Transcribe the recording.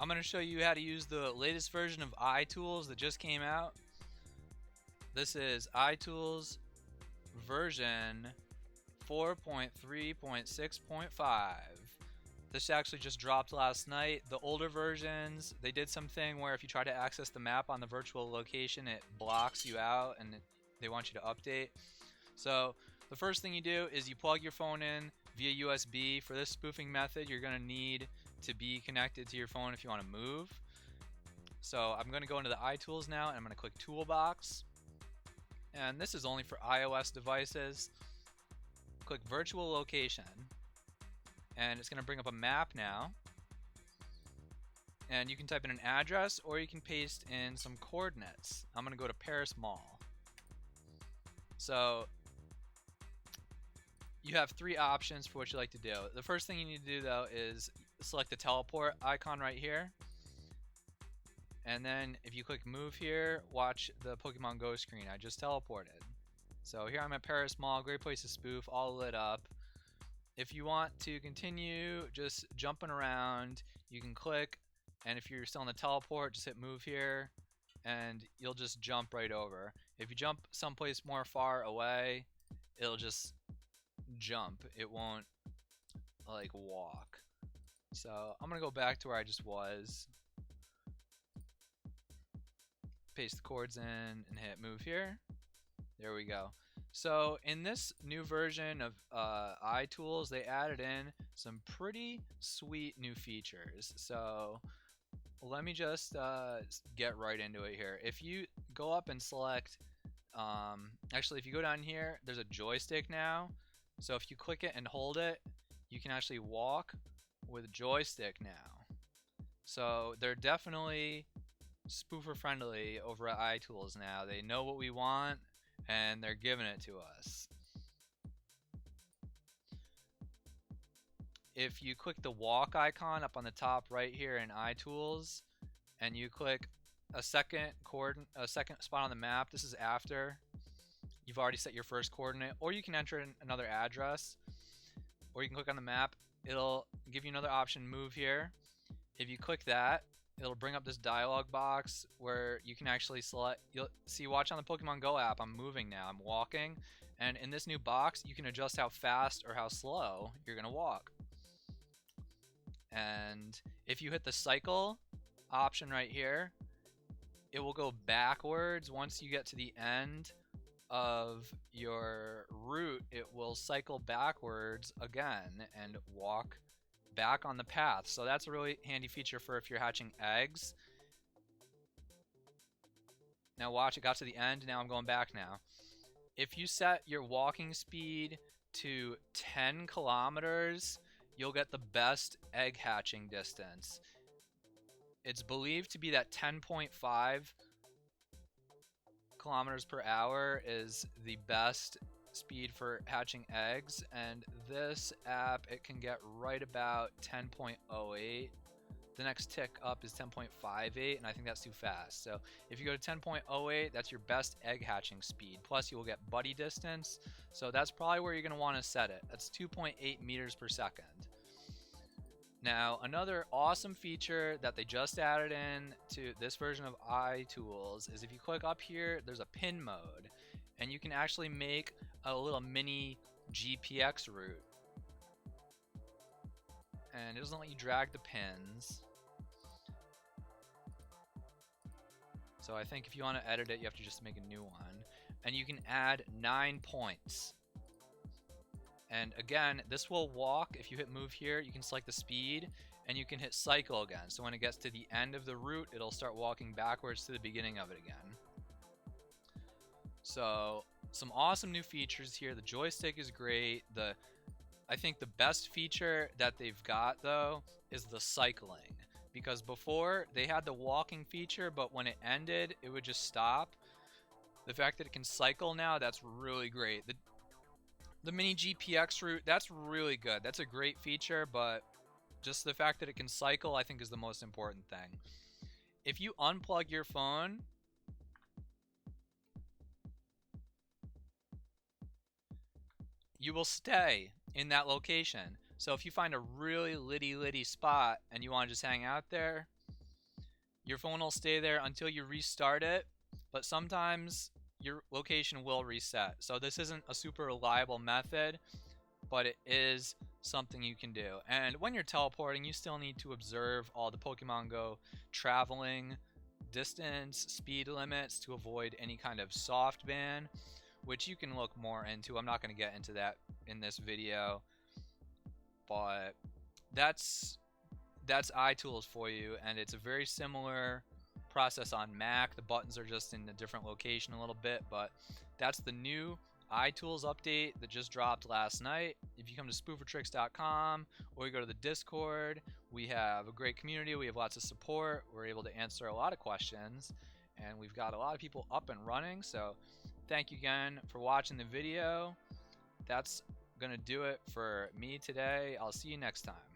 I'm going to show you how to use the latest version of iTools that just came out. This is iTools version 4.3.6.5. This actually just dropped last night. The older versions, they did something where if you try to access the map on the virtual location, it blocks you out and they want you to update. So the first thing you do is you plug your phone in via USB. For this spoofing method, you're going to need to be connected to your phone if you want to move. So I'm going to go into the iTools now and I'm going to click Toolbox. And this is only for iOS devices. Click Virtual Location. And it's going to bring up a map now. And you can type in an address or you can paste in some coordinates. I'm going to go to Paris Mall. So you have three options for what you like to do. The first thing you need to do though is select the teleport icon right here. And then if you click move here, watch the Pokemon Go screen. I just teleported. So here I'm at Paris Mall, great place to spoof, all lit up. If you want to continue just jumping around, you can click, and if you're still in the teleport, just hit move here, and you'll just jump right over. If you jump someplace more far away, it'll just jump. It won't like walk. So I'm gonna go back to where I just was. Paste the chords in and hit move here. There we go. So in this new version of iTools, they added in some pretty sweet new features. So let me just get right into it here. If you go up and select, actually if you go down here, there's a joystick now. So if you click it and hold it, you can actually walk with joystick now. So they're definitely spoofer friendly over at iTools now. They know what we want and they're giving it to us. If you click the walk icon up on the top right here in iTools and you click a second spot on the map, this is after you've already set your first coordinate, or you can enter in another address, or you can click on the map. It'll give you another option, move here. If you click that, it'll bring up this dialog box where you can actually select, you'll see, watch on the Pokemon Go app, I'm moving now, I'm walking, and in this new box you can adjust how fast or how slow you're gonna walk. And if you hit the cycle option right here, it will go backwards. Once you get to the end of your route, it will cycle backwards again and walk back on the path. So that's a really handy feature for if you're hatching eggs. Now watch, it got to the end. Now I'm going back now. If you set your walking speed to 10 kilometers, you'll get the best egg hatching distance. It's believed to be that 10.5 kilometers per hour is the best speed for hatching eggs, and this app, it can get right about 10.08. The next tick up is 10.58, and I think that's too fast. So if you go to 10.08, that's your best egg hatching speed. Plus you will get buddy distance, so that's probably where you're going to want to set it. That's 2.8 meters per second. Now, another awesome feature that they just added in to this version of iTools is if you click up here, there's a pin mode, and you can actually make a little mini GPX route. And it doesn't let you drag the pins. So I think if you want to edit it, you have to just make a new one. And you can add 9 points. And again, this will walk. If you hit move here, you can select the speed and you can hit cycle again. So when it gets to the end of the route, it'll start walking backwards to the beginning of it again. So some awesome new features here. The joystick is great. I think the best feature that they've got though is the cycling, because before they had the walking feature, but when it ended, it would just stop. The fact that it can cycle now, that's really great. The mini GPX route, that's really good. That's a great feature, but just the fact that it can cycle, I think, is the most important thing. If you unplug your phone, you will stay in that location. So if you find a really litty spot and you want to just hang out there, Your phone will stay there until you restart it, but sometimes your location will reset. So this isn't a super reliable method, but it is something you can do. And when you're teleporting, you still need to observe all the Pokemon Go traveling distance, speed limits to avoid any kind of soft ban, which you can look more into. I'm not going to get into that in this video, but that's iTools for you, and it's a very similar process on Mac. The buttons are just in a different location a little bit, but that's the new iTools update that just dropped last night. If you come to spoofertricks.com or you go to the Discord, we have a great community. We have lots of support. We're able to answer a lot of questions, and we've got a lot of people up and running. So thank you again for watching the video. That's gonna do it for me today. I'll see you next time.